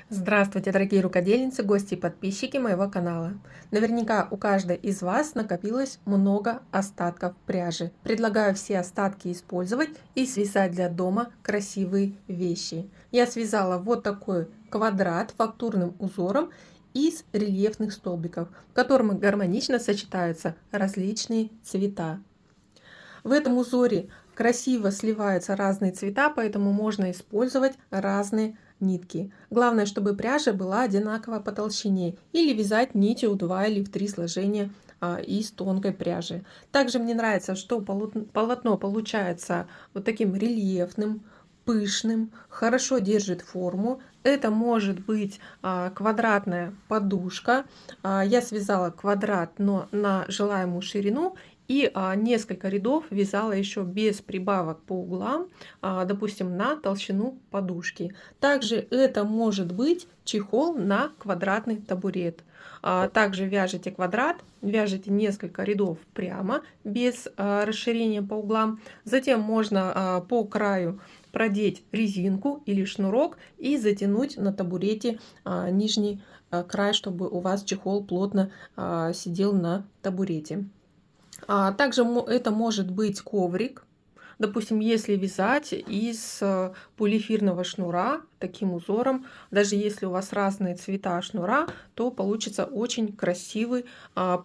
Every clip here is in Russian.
Здравствуйте, дорогие рукодельницы, гости и подписчики моего канала. Наверняка у каждой из вас накопилось много остатков пряжи. Предлагаю все остатки использовать и связать для дома красивые вещи. Я связала вот такой квадрат фактурным узором из рельефных столбиков, в котором гармонично сочетаются различные цвета. В этом узоре красиво сливаются разные цвета, поэтому можно использовать разные нитки. Главное, чтобы пряжа была одинакова по толщине, или вязать нитью в 2 или в 3 сложения из тонкой пряжи. Также мне нравится, что полотно получается вот таким рельефным, пышным, хорошо держит форму. Это может быть квадратная подушка. Я связала квадрат, но на желаемую ширину, и несколько рядов вязала еще без прибавок по углам, допустим, на толщину подушки. Также это может быть чехол на квадратный табурет. Также вяжете квадрат, вяжете несколько рядов прямо, без расширения по углам. Затем можно по краю продеть резинку или шнурок и затянуть на табурете нижний край, чтобы у вас чехол плотно сидел на табурете. Также это может быть коврик. Допустим, если вязать из полиэфирного шнура таким узором, даже если у вас разные цвета шнура, то получится очень красивый,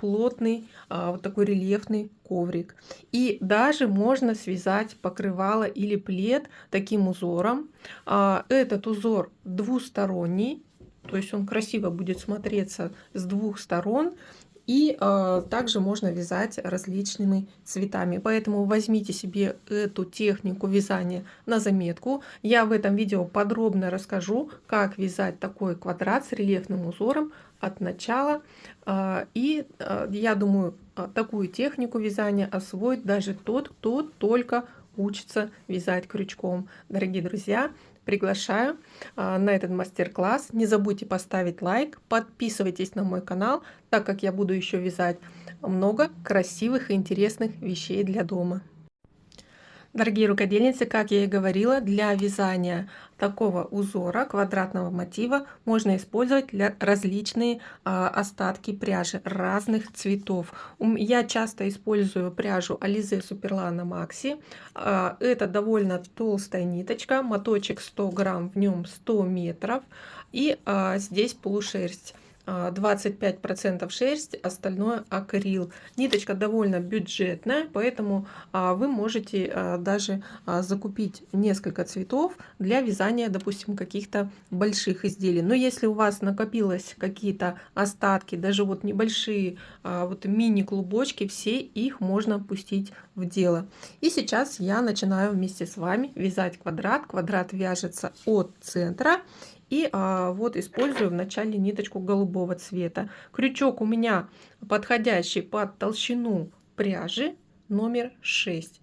плотный, вот такой рельефный коврик. И даже можно связать покрывало или плед таким узором. Этот узор двусторонний, то есть он красиво будет смотреться с двух сторон. И также можно вязать различными цветами. Поэтому возьмите себе эту технику вязания на заметку. Я в этом видео подробно расскажу, как вязать такой квадрат с рельефным узором от начала. Я думаю, такую технику вязания освоит даже тот, кто только учится вязать крючком. Дорогие друзья, приглашаю на этот мастер-класс. Не забудьте поставить лайк, подписывайтесь на мой канал, так как я буду еще вязать много красивых и интересных вещей для дома. Дорогие рукодельницы, как я и говорила, для вязания такого узора, квадратного мотива, можно использовать различные остатки пряжи разных цветов. Я часто использую пряжу Alize Superlana Maxi. Это довольно толстая ниточка, моточек 100 грамм, в нем 100 метров. И здесь полушерсть. 25% шерсть, остальное акрил. Ниточка довольно бюджетная, поэтому вы можете даже закупить несколько цветов для вязания, допустим, каких-то больших изделий. Но если у вас накопилось какие-то остатки, даже вот небольшие вот мини-клубочки, все их можно пустить в дело. И сейчас я начинаю вместе с вами вязать квадрат. Квадрат вяжется от центра. И вот использую в начале ниточку голубого цвета. Крючок у меня подходящий под толщину пряжи номер 6.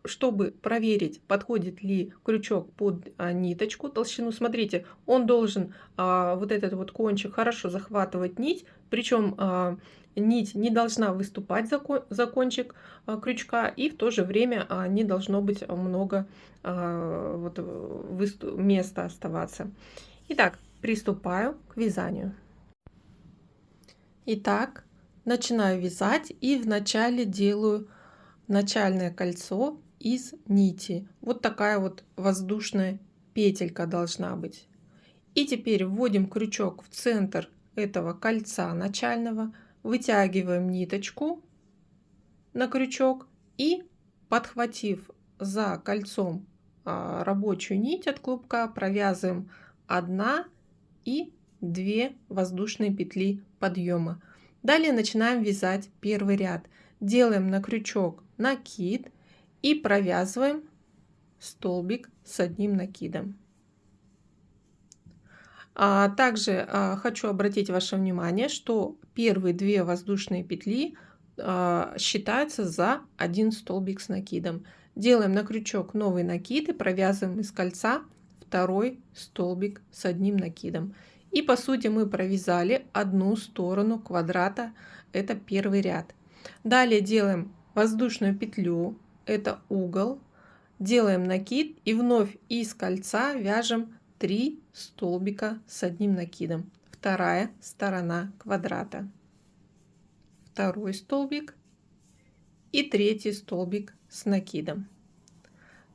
Чтобы проверить, подходит ли крючок под ниточку, толщину, смотрите, он должен вот этот вот кончик хорошо захватывать нить, причем нить не должна выступать за кончик крючка, и в то же время не должно быть много места оставаться. Итак, приступаю к вязанию. Итак, начинаю вязать и вначале делаю начальное кольцо из нити. Вот такая вот воздушная петелька должна быть. И теперь вводим крючок в центр этого кольца начального, вытягиваем ниточку на крючок и, подхватив за кольцом рабочую нить от клубка, провязываем 1 и 2 воздушные петли подъема. Далее начинаем вязать первый ряд. Делаем на крючок накид и провязываем столбик с одним накидом. Также хочу обратить ваше внимание, что первые 2 воздушные петли считаются за 1 столбик с накидом. Делаем на крючок новый накид и провязываем из кольца 2 столбик с одним накидом. И по сути мы провязали одну сторону квадрата, это первый ряд. Далее делаем воздушную петлю, это угол, делаем накид и вновь из кольца вяжем 3 столбика с одним накидом. Вторая сторона квадрата. Второй столбик и третий столбик с накидом.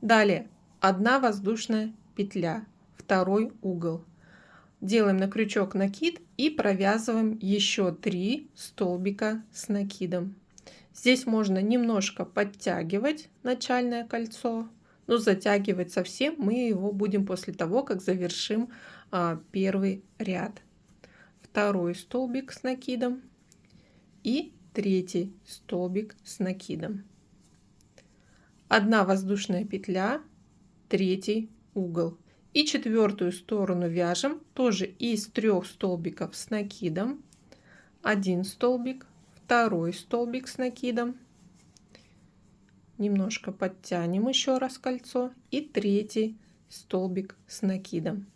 Далее 1 воздушная петля, второй угол. Делаем на крючок накид и провязываем еще 3 столбика с накидом. Здесь можно немножко подтягивать начальное кольцо, но затягивать совсем мы его будем после того, как завершим первый ряд. Второй столбик с накидом и третий столбик с накидом. 1 воздушная петля, третий угол. И четвертую сторону вяжем тоже из 3 столбиков с накидом. 1 столбик, второй столбик с накидом. Немножко подтянем еще раз кольцо и третий столбик с накидом.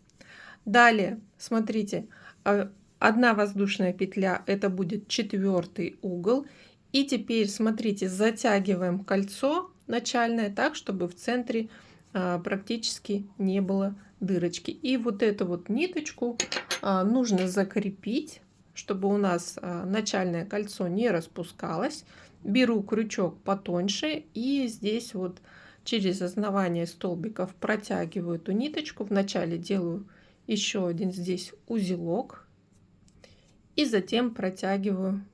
Далее, смотрите, 1 воздушная петля, это будет 4 угол. И теперь, смотрите, затягиваем кольцо начальное так, чтобы в центре практически не было дырочки. И вот эту вот ниточку нужно закрепить, чтобы у нас начальное кольцо не распускалось. Беру крючок потоньше и здесь вот через основание столбиков протягиваю эту ниточку. Вначале делаю еще один здесь узелок и затем протягиваю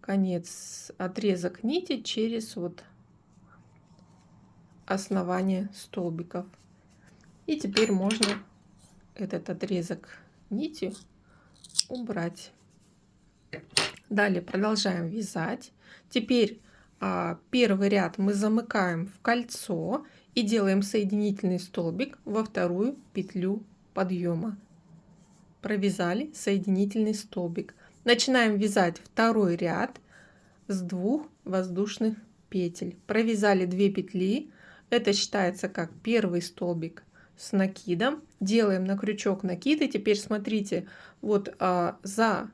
конец, отрезок нити через вот основание столбиков. И теперь можно этот отрезок нити убрать. Далее продолжаем вязать. Теперь первый ряд мы замыкаем в кольцо и делаем соединительный столбик во вторую петлю подъема. Провязали соединительный столбик. Начинаем вязать второй ряд с 2 воздушных петель. Провязали 2 петли. Это считается как первый столбик с накидом. Делаем на крючок накид. И теперь смотрите, вот за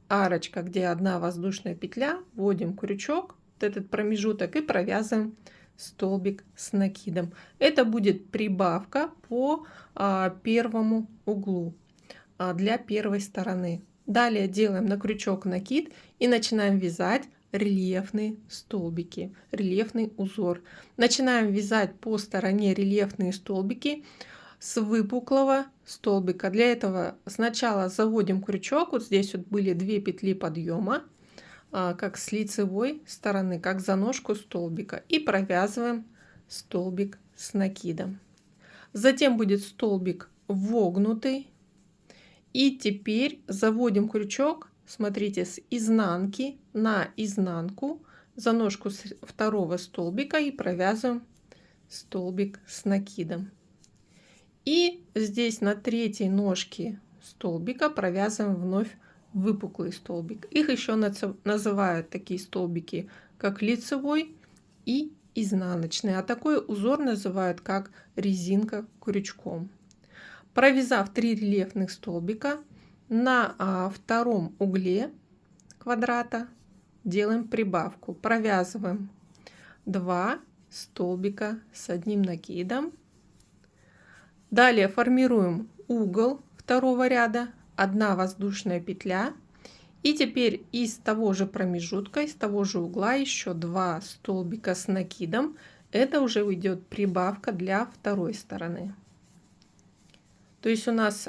арочка, где 1 воздушная петля, вводим крючок, вот этот промежуток, и провязываем столбик с накидом. Это будет прибавка по первому углу для первой стороны. Далее делаем на крючок накид и начинаем вязать рельефные столбики, рельефный узор. Начинаем вязать по стороне рельефные столбики с выпуклого столбика. Для этого сначала заводим крючок, вот здесь вот были 2 петли подъема, как с лицевой стороны, как за ножку столбика, и провязываем столбик с накидом. Затем будет столбик вогнутый, и теперь заводим крючок, смотрите, с изнанки на изнанку за ножку второго столбика и провязываем столбик с накидом. И здесь на третьей ножке столбика провязываем вновь выпуклый столбик. Их еще называют такие столбики, как лицевой и изнаночный. А такой узор называют как резинка крючком. Провязав 3 рельефных столбика, на втором угле квадрата делаем прибавку. Провязываем 2 столбика с одним накидом. Далее формируем угол второго ряда, 1 воздушная петля. И теперь из того же промежутка, из того же угла еще 2 столбика с накидом. Это уже уйдет прибавка для второй стороны. То есть у нас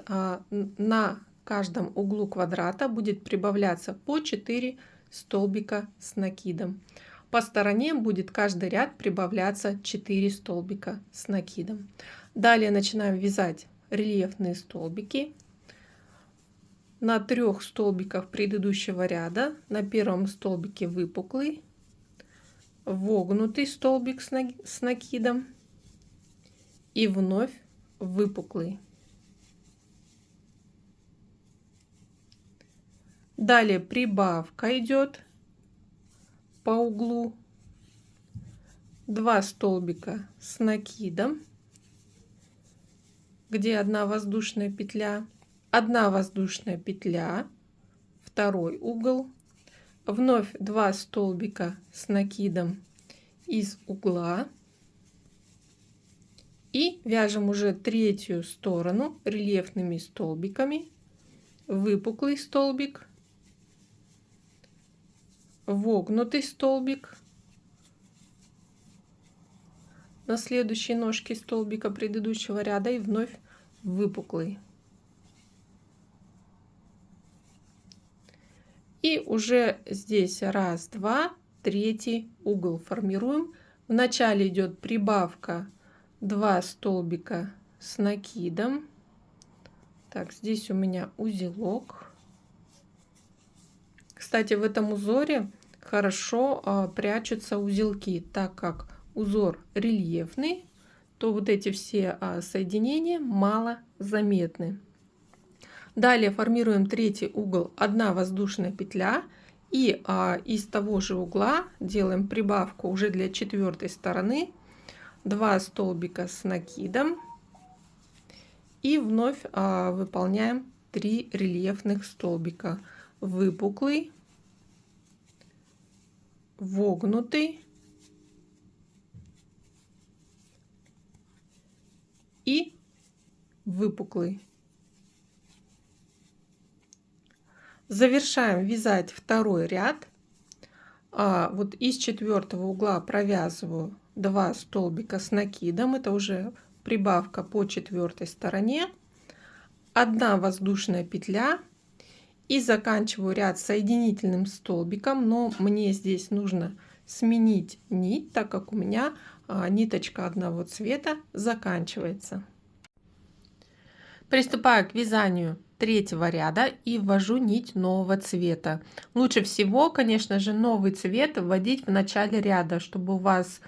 на каждом углу квадрата будет прибавляться по 4 столбика с накидом. По стороне будет каждый ряд прибавляться 4 столбика с накидом. Далее начинаем вязать рельефные столбики. На 3 столбиках предыдущего ряда на первом столбике выпуклый, вогнутый столбик с накидом и вновь выпуклый. Далее прибавка идет по углу, 2 столбика с накидом, где 1 воздушная петля, 1 воздушная петля, второй угол, вновь 2 столбика с накидом из угла И вяжем уже третью сторону рельефными столбиками. Выпуклый столбик, вогнутый столбик, на следующей ножке столбика предыдущего ряда и вновь выпуклый. И уже здесь раз, два, третий угол формируем. Вначале идет прибавка 2 столбика с накидом. Так, здесь у меня узелок. Кстати, в этом узоре хорошо прячутся узелки, так как узор рельефный, то вот эти все соединения мало заметны. Далее формируем третий угол, 1 воздушная петля, и из того же угла делаем прибавку уже для четвертой стороны, 2 столбика с накидом, и вновь выполняем 3 рельефных столбика: выпуклый, вогнутый и выпуклый. Завершаем вязать второй ряд. Вот из четвертого угла провязываю 2 столбика с накидом, это уже прибавка по четвертой стороне, 1 воздушная петля, и заканчиваю ряд соединительным столбиком, но мне здесь нужно сменить нить, так как у меня ниточка одного цвета заканчивается. Приступаю к вязанию третьего ряда и ввожу нить нового цвета. Лучше всего, конечно же, новый цвет вводить в начале ряда, чтобы у вас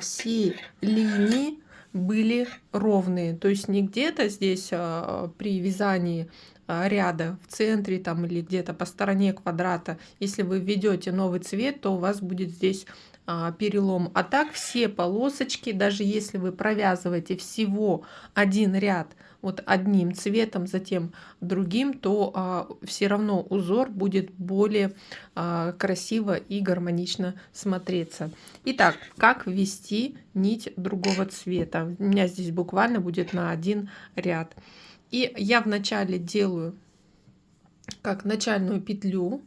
все линии были ровные, то есть не где-то здесь при вязании ряда в центре там или где-то по стороне квадрата. Если вы введете новый цвет, то у вас будет здесь перелом. А так все полосочки, даже если вы провязываете всего один ряд вот одним цветом, затем другим, то все равно узор будет более красиво и гармонично смотреться. Итак, как ввести нить другого цвета? У меня здесь буквально будет на один ряд. И я вначале делаю как начальную петлю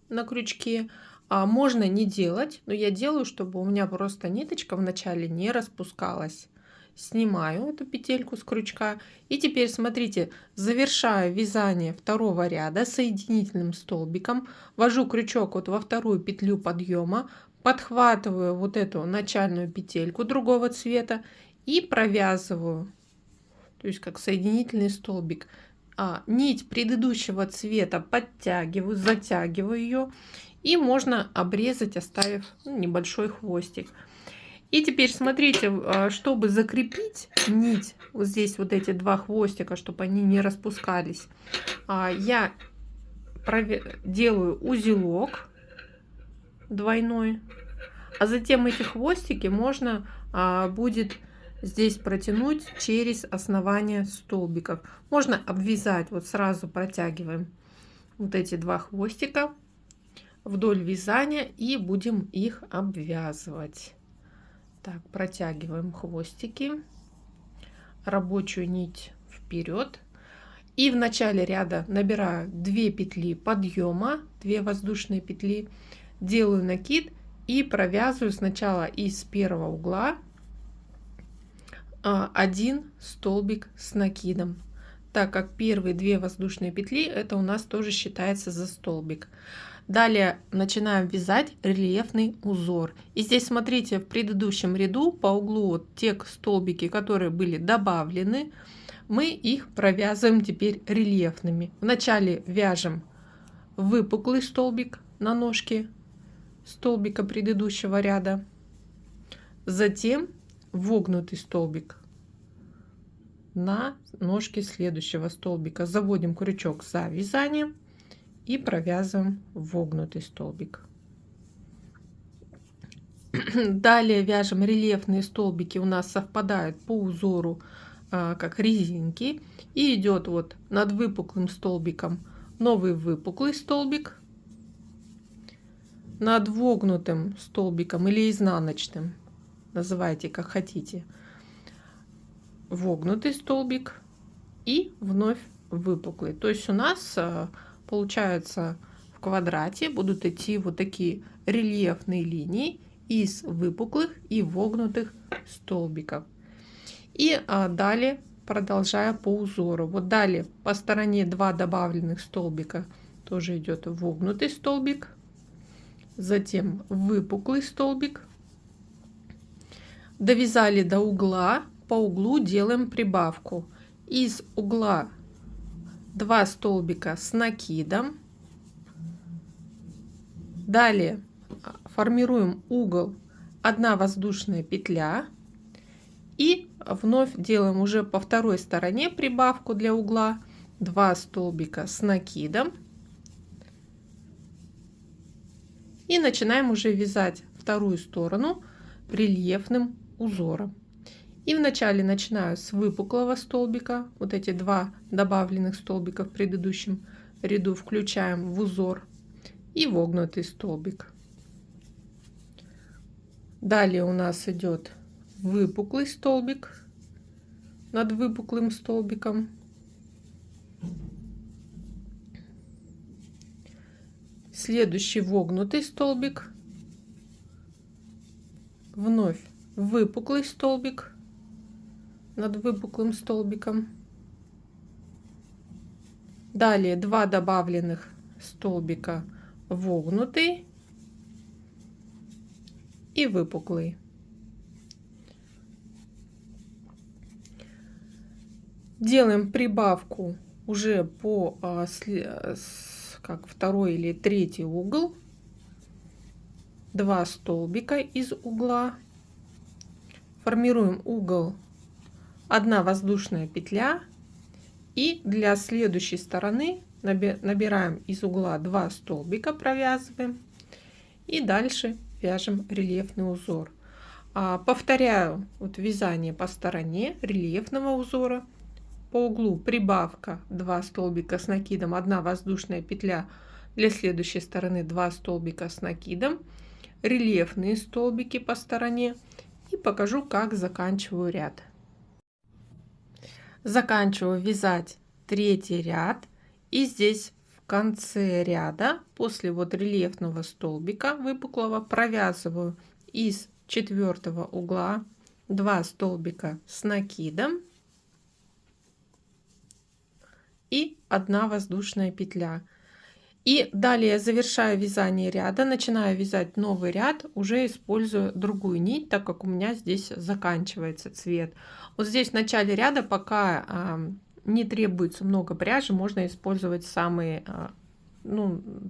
на крючке. Можно не делать, но я делаю, чтобы у меня просто ниточка вначале не распускалась. Снимаю эту петельку с крючка. И теперь смотрите, завершаю вязание второго ряда соединительным столбиком. Ввожу крючок вот во вторую петлю подъема, подхватываю вот эту начальную петельку другого цвета и провязываю, то есть как соединительный столбик. Нить предыдущего цвета подтягиваю, затягиваю ее, и можно обрезать, оставив небольшой хвостик. И теперь смотрите, чтобы закрепить нить, вот здесь вот эти 2 хвостика, чтобы они не распускались, я делаю узелок двойной, а затем эти хвостики можно будет здесь протянуть через основание столбиков. Можно обвязать, вот сразу протягиваем вот эти 2 хвостика вдоль вязания и будем их обвязывать. Так, протягиваем хвостики, рабочую нить вперед, и в начале ряда набираю 2 петли подъема, 2 воздушные петли, делаю накид и провязываю сначала из первого угла 1 столбик с накидом, так как первые 2 воздушные петли это у нас тоже считается за столбик. Далее начинаем вязать рельефный узор. И здесь смотрите, в предыдущем ряду по углу вот те столбики, которые были добавлены, мы их провязываем теперь рельефными. Вначале вяжем выпуклый столбик на ножке столбика предыдущего ряда, затем вогнутый столбик на ножке следующего столбика. Заводим крючок за вязанием и провязываем вогнутый столбик. Далее вяжем рельефные столбики, у нас совпадают по узору как резинки, и идет вот над выпуклым столбиком новый выпуклый столбик, над вогнутым столбиком или изнаночным, называйте как хотите, вогнутый столбик и вновь выпуклый. То есть у нас получается в квадрате будут идти вот такие рельефные линии из выпуклых и вогнутых столбиков. И далее продолжая по узору. Вот далее по стороне 2 добавленных столбика тоже идет вогнутый столбик, затем выпуклый столбик. Довязали до угла, по углу делаем прибавку. Из угла 2 столбика с накидом. Далее формируем угол, 1 воздушная петля. И вновь делаем уже по второй стороне прибавку для угла, 2 столбика с накидом. И начинаем уже вязать вторую сторону рельефным узором. И вначале начинаю с выпуклого столбика. Вот эти 2 добавленных столбика в предыдущем ряду включаем в узор. И вогнутый столбик. Далее у нас идет выпуклый столбик над выпуклым столбиком. Следующий вогнутый столбик. Вновь выпуклый столбик над выпуклым столбиком. Далее 2 добавленных столбика вогнутый и выпуклый. Делаем прибавку уже по как второй или третий угол. 2 столбика из угла. Формируем угол, 1 воздушная петля. И для следующей стороны набираем из угла 2 столбика, провязываем. И дальше вяжем рельефный узор. Повторяю вот вязание по стороне рельефного узора. По углу прибавка, 2 столбика с накидом, 1 воздушная петля. Для следующей стороны 2 столбика с накидом, рельефные столбики по стороне. И покажу, как заканчиваю ряд. Заканчиваю вязать 3-й ряд. И здесь в конце ряда, после вот рельефного столбика выпуклого, провязываю из 4-го угла 2 столбика с накидом и 1 воздушная петля. И далее завершаю вязание ряда, начинаю вязать новый ряд, уже используя другую нить, так как у меня здесь заканчивается цвет. Вот здесь в начале ряда, пока не требуется много пряжи, можно использовать самые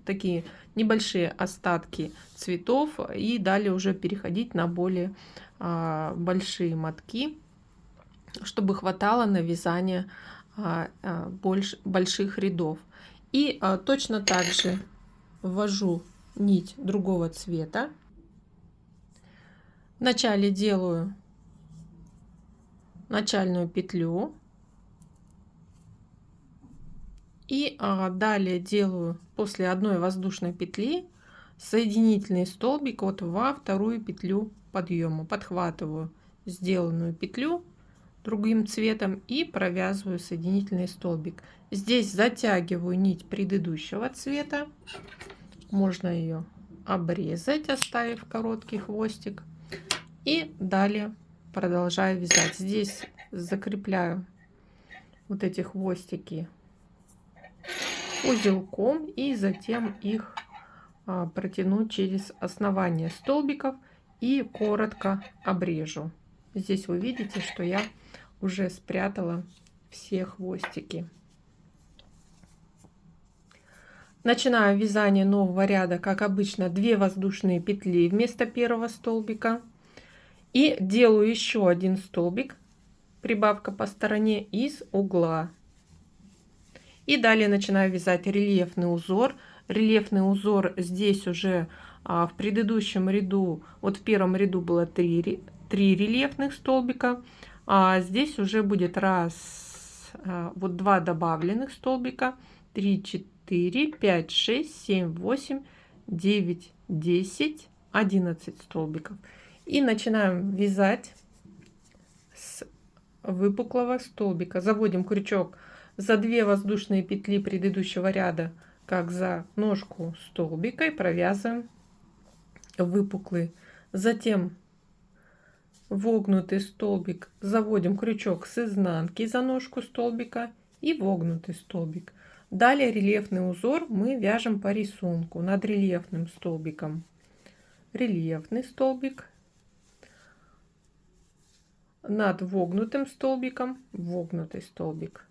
такие небольшие остатки цветов и далее уже переходить на более большие мотки, чтобы хватало на вязание больших рядов. И точно так же ввожу нить другого цвета. Вначале делаю начальную петлю. И далее делаю после 1 воздушной петли соединительный столбик вот во вторую петлю подъема. Подхватываю сделанную петлю другим цветом и провязываю соединительный столбик. Здесь затягиваю нить предыдущего цвета. Можно ее обрезать, оставив короткий хвостик. И далее продолжаю вязать. Здесь закрепляю вот эти хвостики узелком и затем их протяну через основание столбиков и коротко обрежу. Здесь вы видите, что я уже спрятала все хвостики. Начинаю вязание нового ряда, как обычно, 2 воздушные петли вместо первого столбика. И делаю еще 1 столбик, прибавка по стороне из угла. И далее начинаю вязать рельефный узор. Рельефный узор здесь уже в предыдущем ряду, вот в первом ряду было 3 рельефных столбика, а здесь уже будет вот 2 добавленных столбика, 3, 4, 5, 6, 7, 8, 9, 10, 11 столбиков. И начинаем вязать с выпуклого столбика. Заводим крючок за 2 воздушные петли предыдущего ряда, как за ножку столбика, и провязываем выпуклый. Затем вогнутый столбик, заводим крючок с изнанки за ножку столбика и вогнутый столбик. Далее рельефный узор мы вяжем по рисунку над рельефным столбиком. Рельефный столбик, над вогнутым столбиком вогнутый столбик.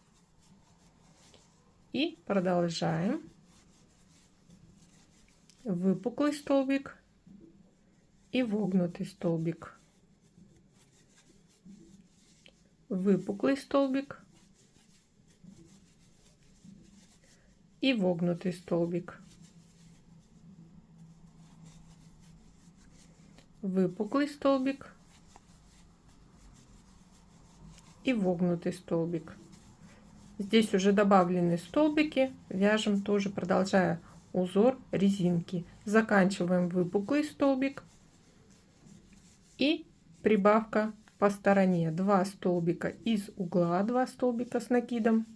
И продолжаем. Выпуклый столбик и вогнутый столбик. Выпуклый столбик и вогнутый столбик. Выпуклый столбик и вогнутый столбик. Здесь уже добавлены столбики, вяжем тоже, продолжая узор резинки. Заканчиваем выпуклый столбик и прибавка по стороне. 2 столбика из угла, 2 столбика с накидом,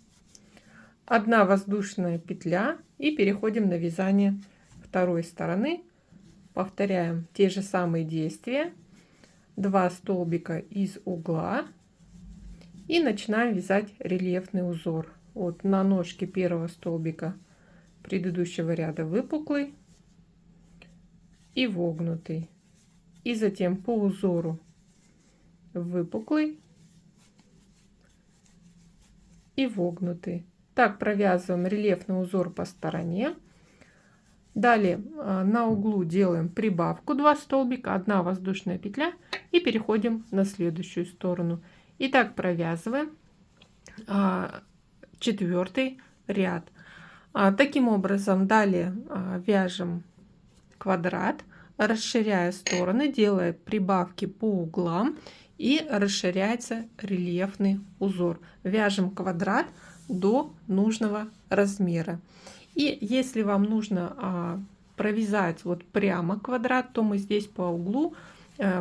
1 воздушная петля, и переходим на вязание второй стороны. Повторяем те же самые действия. 2 столбика из угла и начинаем вязать рельефный узор. Вот на ножке первого столбика предыдущего ряда выпуклый и вогнутый, и затем по узору выпуклый и вогнутый. Так провязываем рельефный узор по стороне. Далее на углу делаем прибавку 2 столбика, 1 воздушная петля, и переходим на следующую сторону. И так провязываем 4-й ряд. Таким образом, далее вяжем квадрат, расширяя стороны, делая прибавки по углам, и расширяется рельефный узор. Вяжем квадрат до нужного размера. И если вам нужно провязать вот прямо квадрат, то мы здесь по углу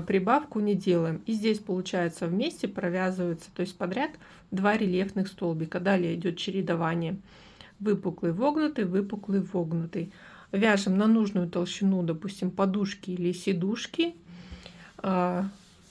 прибавку не делаем. И здесь получается вместе провязываются, то есть подряд 2 рельефных столбика. Далее идет чередование выпуклый, вогнутый, выпуклый, вогнутый. Вяжем на нужную толщину, допустим, подушки или сидушки,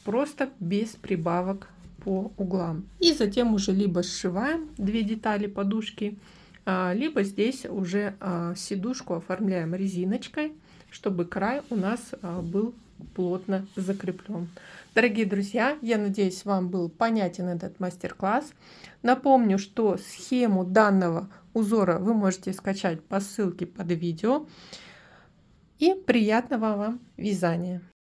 просто без прибавок по углам. И затем уже либо сшиваем 2 детали подушки, либо здесь уже сидушку оформляем резиночкой, чтобы край у нас был плотно закреплен. Дорогие друзья, я надеюсь, вам был понятен этот мастер-класс. Напомню, что схему данного узора вы можете скачать по ссылке под видео. И приятного вам вязания!